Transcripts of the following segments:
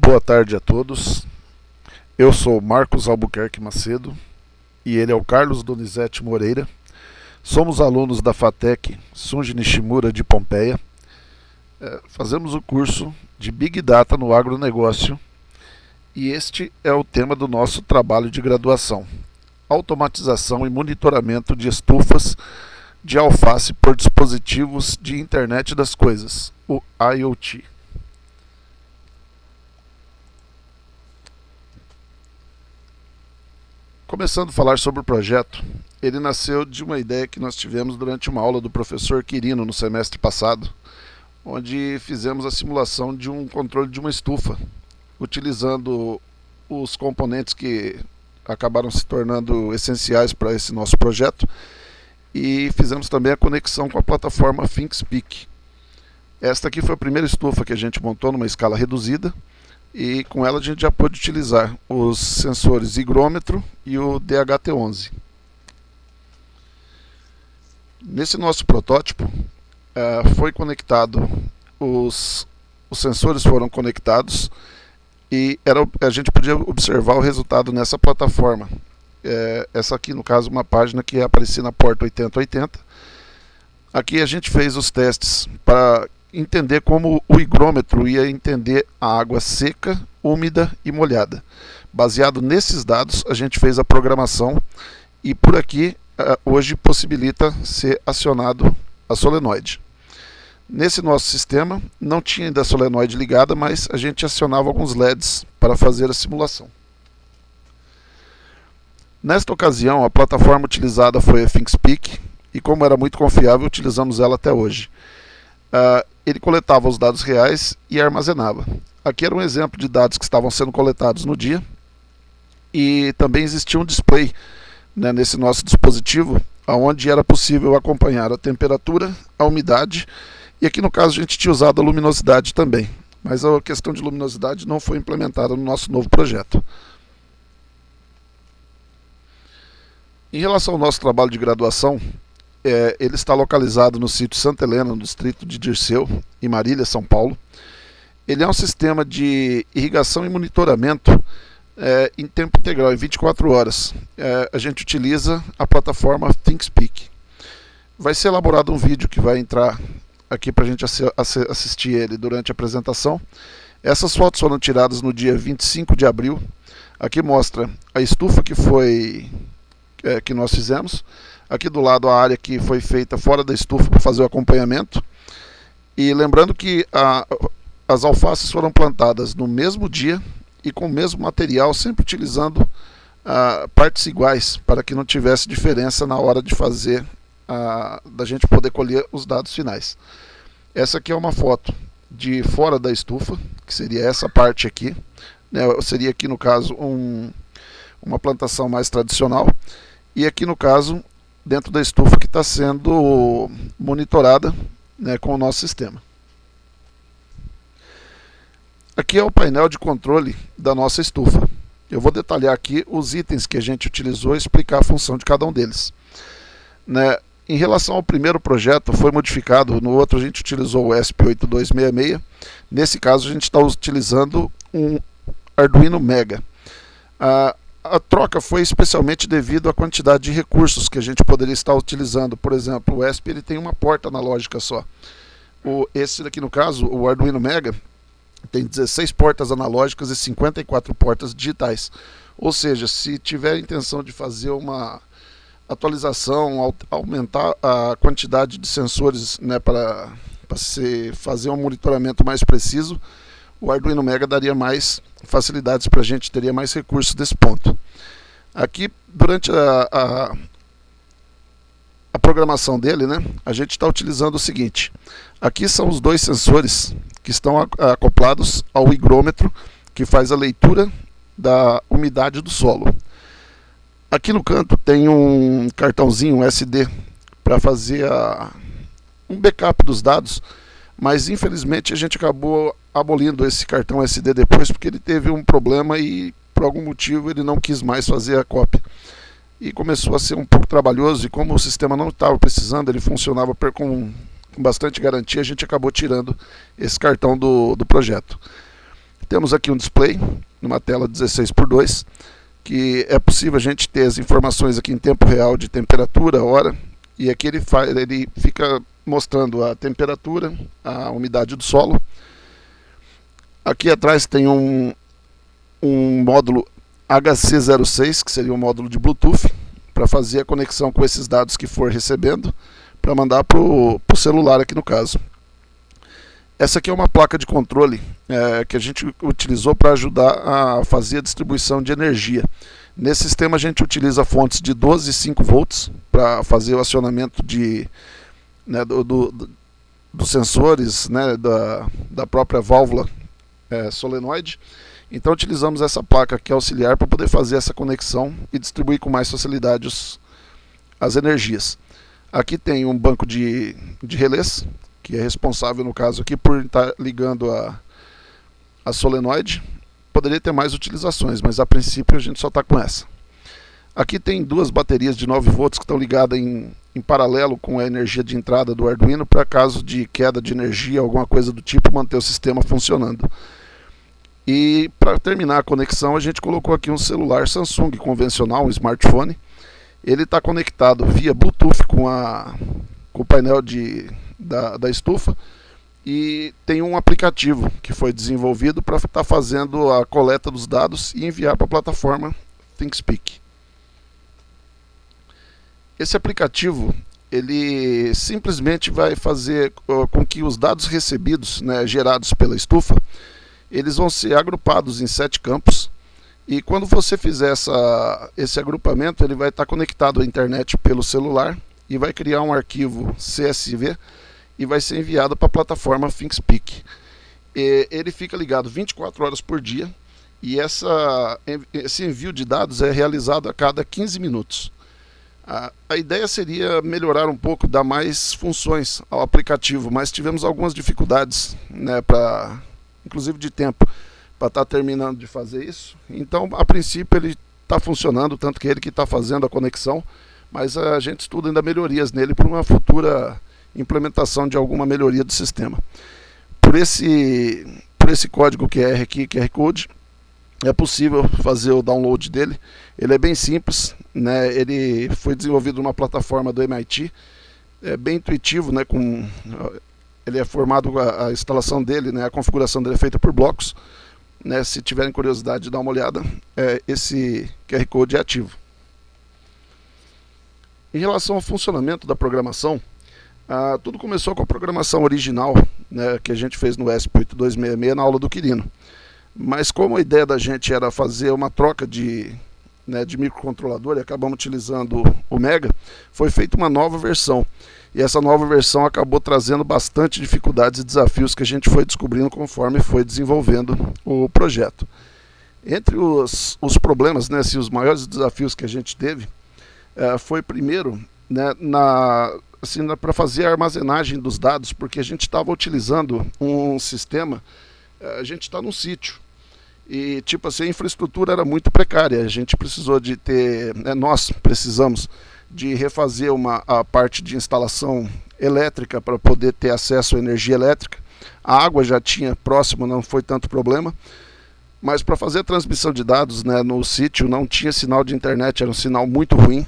Boa tarde a todos. Eu sou Marcos Albuquerque Macedo e ele é o Carlos Donizete Moreira. Somos alunos da FATEC Sunji Nishimura de Pompeia. Fazemos o curso de Big Data no agronegócio e este é o tema do nosso trabalho de graduação: automatização e monitoramento de estufas de alface por dispositivos de internet das coisas, o IoT. Começando a falar sobre o projeto, ele nasceu de uma ideia que nós tivemos durante uma aula do professor Quirino no semestre passado, onde fizemos a simulação de um controle de uma estufa, utilizando os componentes que acabaram se tornando essenciais para esse nosso projeto, e fizemos também a conexão com a plataforma ThinkSpeak. Esta aqui foi a primeira estufa que a gente montou numa escala reduzida, e com ela a gente já pôde utilizar os sensores higrômetro e o DHT11. Nesse nosso protótipo foi conectado, os sensores foram conectados e a gente podia observar o resultado nessa plataforma. Essa aqui, no caso, uma página que aparecia na porta 8080. Aqui a gente fez os testes para entender como o higrômetro ia entender a água seca, úmida e molhada. Baseado nesses dados, a gente fez a programação e por aqui hoje possibilita ser acionado a solenoide. Nesse nosso sistema não tinha ainda a solenoide ligada, mas a gente acionava alguns LEDs para fazer a simulação. Nesta ocasião, a plataforma utilizada foi a ThinkSpeak e, como era muito confiável, utilizamos ela até hoje. Ele coletava os dados reais e armazenava. Aqui era um exemplo de dados que estavam sendo coletados no dia, e também existia um display, né, nesse nosso dispositivo, onde era possível acompanhar a temperatura, a umidade, e aqui no caso a gente tinha usado a luminosidade também, mas a questão de luminosidade não foi implementada no nosso novo projeto. Em relação ao nosso trabalho de graduação, ele está localizado no sítio Santa Helena, no distrito de Dirceu, em Marília, São Paulo. Ele é um sistema de irrigação e monitoramento em tempo integral, em 24 horas. A gente utiliza a plataforma ThinkSpeak. Vai ser elaborado um vídeo que vai entrar aqui para a gente assistir ele durante a apresentação. Essas fotos foram tiradas no dia 25 de abril. Aqui mostra a estufa que nós fizemos. Aqui do lado a área que foi feita fora da estufa para fazer o acompanhamento. E lembrando que as alfaces foram plantadas no mesmo dia e com o mesmo material, sempre utilizando partes iguais, para que não tivesse diferença na hora de fazer, da gente poder colher os dados finais. Essa aqui é uma foto de fora da estufa, que seria essa parte aqui, né? Seria aqui no caso uma plantação mais tradicional, e aqui no caso dentro da estufa que está sendo monitorada, né, com o nosso sistema. Aqui é o painel de controle da nossa estufa. Eu vou detalhar aqui os itens que a gente utilizou e explicar a função de cada um deles. Né, em relação ao primeiro projeto, foi modificado. No outro a gente utilizou o ESP8266. Nesse caso a gente está utilizando um Arduino Mega. A troca foi especialmente devido à quantidade de recursos que a gente poderia estar utilizando. Por exemplo, o ESP ele tem uma porta analógica só. Esse daqui no caso, o Arduino Mega, tem 16 portas analógicas e 54 portas digitais. Ou seja, se tiver a intenção de fazer uma atualização, aumentar a quantidade de sensores, né, para se fazer um monitoramento mais preciso, o Arduino Mega daria mais facilidades para a gente, teria mais recursos desse ponto. Aqui, durante a programação dele, né, a gente está utilizando o seguinte: aqui são os dois sensores que estão acoplados ao higrômetro, que faz a leitura da umidade do solo. Aqui no canto tem um cartãozinho, um SD, para fazer um backup dos dados, mas infelizmente a gente acabou abolindo esse cartão SD depois, porque ele teve um problema e por algum motivo ele não quis mais fazer a cópia. E começou a ser um pouco trabalhoso, e como o sistema não estava precisando, ele funcionava com bastante garantia, a gente acabou tirando esse cartão do projeto. temos aqui um display, numa tela 16:2, que é possível a gente ter as informações aqui em tempo real de temperatura, hora, e aqui ele fica mostrando a temperatura, a umidade do solo. Aqui atrás tem um módulo HC06, que seria um módulo de Bluetooth, para fazer a conexão com esses dados que for recebendo, para mandar para o celular aqui no caso. Essa aqui é uma placa de controle que a gente utilizou para ajudar a fazer a distribuição de energia. Nesse sistema a gente utiliza fontes de 12 e 5 volts para fazer o acionamento dos sensores, né, da própria válvula solenoide. Então utilizamos essa placa aqui auxiliar para poder fazer essa conexão e distribuir com mais facilidade as energias. Aqui tem um banco de relés, que é responsável no caso aqui por estar ligando a solenoide. Poderia ter mais utilizações, mas a princípio a gente só está com essa. Aqui tem duas baterias de 9 volts que estão ligadas em paralelo com a energia de entrada do Arduino, para caso de queda de energia, alguma coisa do tipo, manter o sistema funcionando. E para terminar a conexão, a gente colocou aqui um celular Samsung convencional, um smartphone. Ele está conectado via Bluetooth com o painel da estufa, e tem um aplicativo que foi desenvolvido para estar fazendo a coleta dos dados e enviar para a plataforma ThinkSpeak. Esse aplicativo ele simplesmente vai fazer com que os dados recebidos, né, gerados pela estufa, eles vão ser agrupados em 7 campos, e quando você fizer esse agrupamento, ele vai estar conectado à internet pelo celular e vai criar um arquivo CSV e vai ser enviado para a plataforma ThinkSpeak. Ele fica ligado 24 horas por dia, e esse envio de dados é realizado a cada 15 minutos. A ideia seria melhorar um pouco, dar mais funções ao aplicativo, mas tivemos algumas dificuldades, né, inclusive de tempo, para estar terminando de fazer isso. Então, a princípio, ele está funcionando, tanto que ele que está fazendo a conexão, mas a gente estuda ainda melhorias nele para uma futura implementação de alguma melhoria do sistema. Por esse código QR aqui, QR Code, é possível fazer o download dele. Ele é bem simples, né? Ele foi desenvolvido numa plataforma do MIT, é bem intuitivo, né? Ele é formado, a instalação dele, né? A configuração dele é feita por blocos, né? Se tiverem curiosidade de dar uma olhada, esse QR Code é ativo. Em relação ao funcionamento da programação, tudo começou com a programação original, né, que a gente fez no ESP8266 na aula do Quirino. Mas como a ideia da gente era fazer uma troca de microcontrolador, e acabamos utilizando o Mega, foi feita uma nova versão. E essa nova versão acabou trazendo bastante dificuldades e desafios que a gente foi descobrindo conforme foi desenvolvendo o projeto. Entre os problemas, né, os maiores desafios que a gente teve, foi primeiro, né, para fazer a armazenagem dos dados, porque a gente estava utilizando um sistema, a gente está num sítio, e tipo assim, a infraestrutura era muito precária. A gente precisou de ter, nós precisamos de refazer a parte de instalação elétrica para poder ter acesso à energia elétrica. A água já tinha próximo, não foi tanto problema, mas para fazer a transmissão de dados, né, no sítio não tinha sinal de internet, era um sinal muito ruim.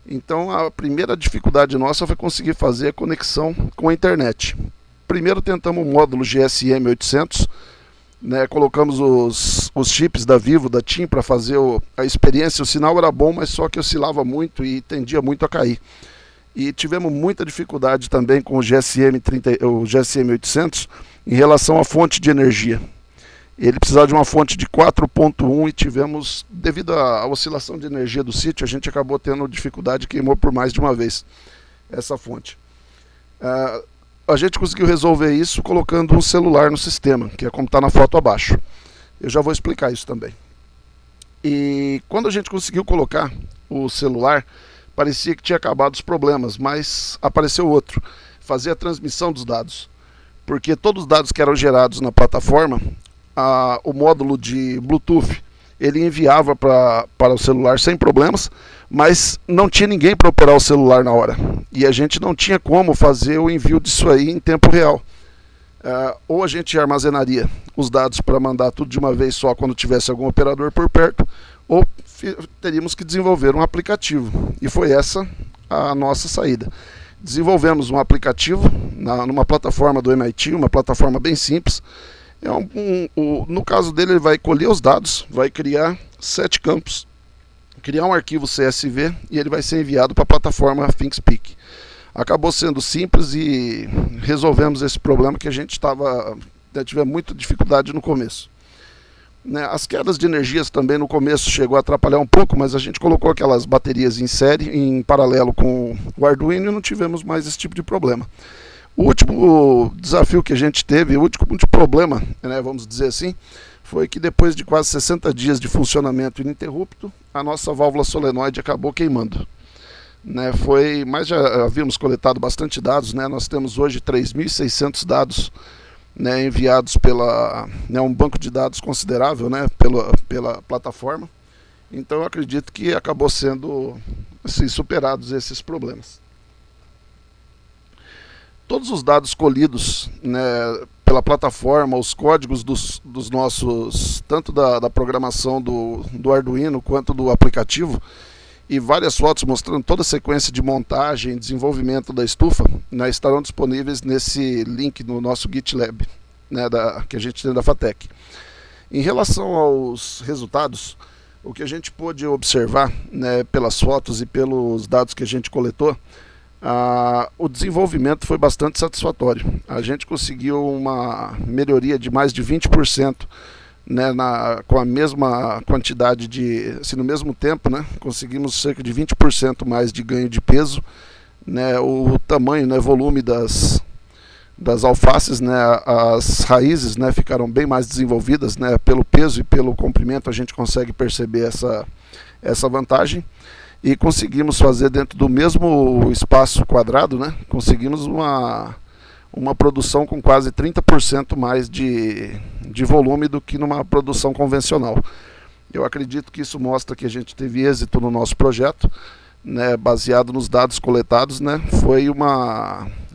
Então a primeira dificuldade nossa foi conseguir fazer a conexão com a internet. Primeiro tentamos o módulo GSM 800, né, colocamos os chips da Vivo, da TIM, para fazer a experiência. O sinal era bom, mas só que oscilava muito e tendia muito a cair. E tivemos muita dificuldade também com o GSM 800 em relação à fonte de energia. Ele precisava de uma fonte de 4.1 e tivemos, devido à oscilação de energia do sítio, a gente acabou tendo dificuldade e queimou por mais de uma vez essa fonte. A gente conseguiu resolver isso colocando um celular no sistema, que é como está na foto abaixo. Eu já vou explicar isso também. E quando a gente conseguiu colocar o celular, parecia que tinha acabado os problemas, mas apareceu outro: fazer a transmissão dos dados. Porque todos os dados que eram gerados na plataforma, o módulo de Bluetooth, ele enviava para o celular sem problemas, mas não tinha ninguém para operar o celular na hora. E a gente não tinha como fazer o envio disso aí em tempo real. Ou a gente armazenaria os dados para mandar tudo de uma vez só quando tivesse algum operador por perto, ou teríamos que desenvolver um aplicativo. E foi essa a nossa saída. Desenvolvemos um aplicativo numa plataforma do MIT, uma plataforma bem simples. No caso dele, ele vai colher os dados, vai criar 7 campos, criar um arquivo CSV e ele vai ser enviado para a plataforma ThinkSpeak. Acabou sendo simples e resolvemos esse problema que a gente tivemos muita dificuldade no começo. As quedas de energias também no começo chegou a atrapalhar um pouco, mas a gente colocou aquelas baterias em série, em paralelo com o Arduino, e não tivemos mais esse tipo de problema. O último desafio que a gente teve, o último problema, vamos dizer assim, foi que depois de quase 60 dias de funcionamento ininterrupto, a nossa válvula solenoide acabou queimando. Mas já havíamos coletado bastante dados, nós temos hoje 3.600 dados enviados pela um banco de dados considerável, pela plataforma. Então eu acredito que acabou sendo assim, superados esses problemas. Todos os dados colhidos pela plataforma, os códigos dos nossos, tanto da programação do Arduino quanto do aplicativo, e várias fotos mostrando toda a sequência de montagem e desenvolvimento da estufa, estarão disponíveis nesse link no nosso GitLab, que a gente tem da FATEC. Em relação aos resultados, o que a gente pôde observar pelas fotos e pelos dados que a gente coletou, o desenvolvimento foi bastante satisfatório. A gente conseguiu uma melhoria de mais de 20%. Com a mesma quantidade no mesmo tempo, conseguimos cerca de 20% mais de ganho de peso, o tamanho, volume das alfaces, as raízes, ficaram bem mais desenvolvidas, pelo peso e pelo comprimento a gente consegue perceber essa vantagem, e conseguimos fazer dentro do mesmo espaço quadrado, conseguimos uma produção com quase 30% mais de volume do que numa produção convencional. Eu acredito que isso mostra que a gente teve êxito no nosso projeto, baseado nos dados coletados,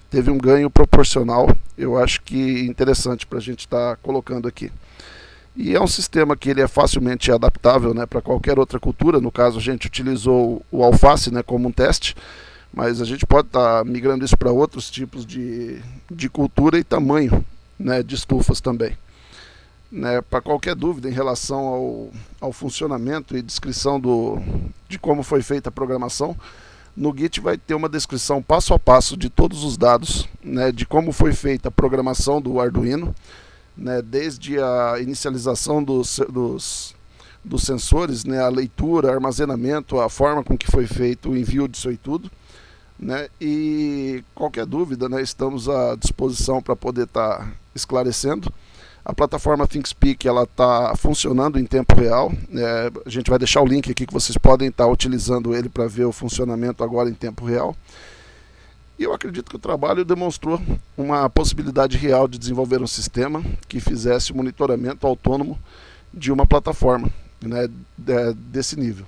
teve um ganho proporcional, eu acho que interessante para a gente estar colocando aqui. E é um sistema que ele é facilmente adaptável para qualquer outra cultura. No caso a gente utilizou o alface como um teste, mas a gente pode estar migrando isso para outros tipos de cultura e tamanho de estufas também. Para qualquer dúvida em relação ao funcionamento e descrição de como foi feita a programação, no Git vai ter uma descrição passo a passo de todos os dados, de como foi feita a programação do Arduino, desde a inicialização dos sensores, a leitura, armazenamento, a forma com que foi feito o envio disso aí tudo. E qualquer dúvida, estamos à disposição para poder estar esclarecendo. A plataforma ThinkSpeak está funcionando em tempo real, a gente vai deixar o link aqui que vocês podem estar utilizando ele para ver o funcionamento agora em tempo real. E eu acredito que o trabalho demonstrou uma possibilidade real de desenvolver um sistema que fizesse o monitoramento autônomo de uma plataforma desse nível.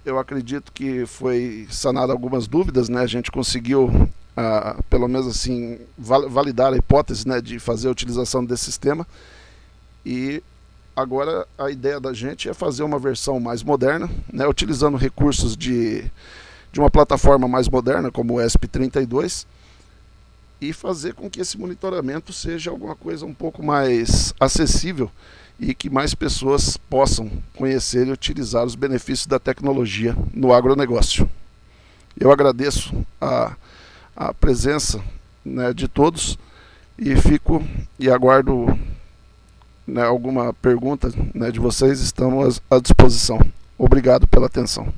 Eu acredito que foi sanado algumas dúvidas, a gente conseguiu, pelo menos assim, validar a hipótese de fazer a utilização desse sistema, e agora a ideia da gente é fazer uma versão mais moderna, utilizando recursos de uma plataforma mais moderna como o ESP32, e fazer com que esse monitoramento seja alguma coisa um pouco mais acessível e que mais pessoas possam conhecer e utilizar os benefícios da tecnologia no agronegócio. Eu agradeço a presença de todos e aguardo alguma pergunta de vocês, estamos à disposição. Obrigado pela atenção.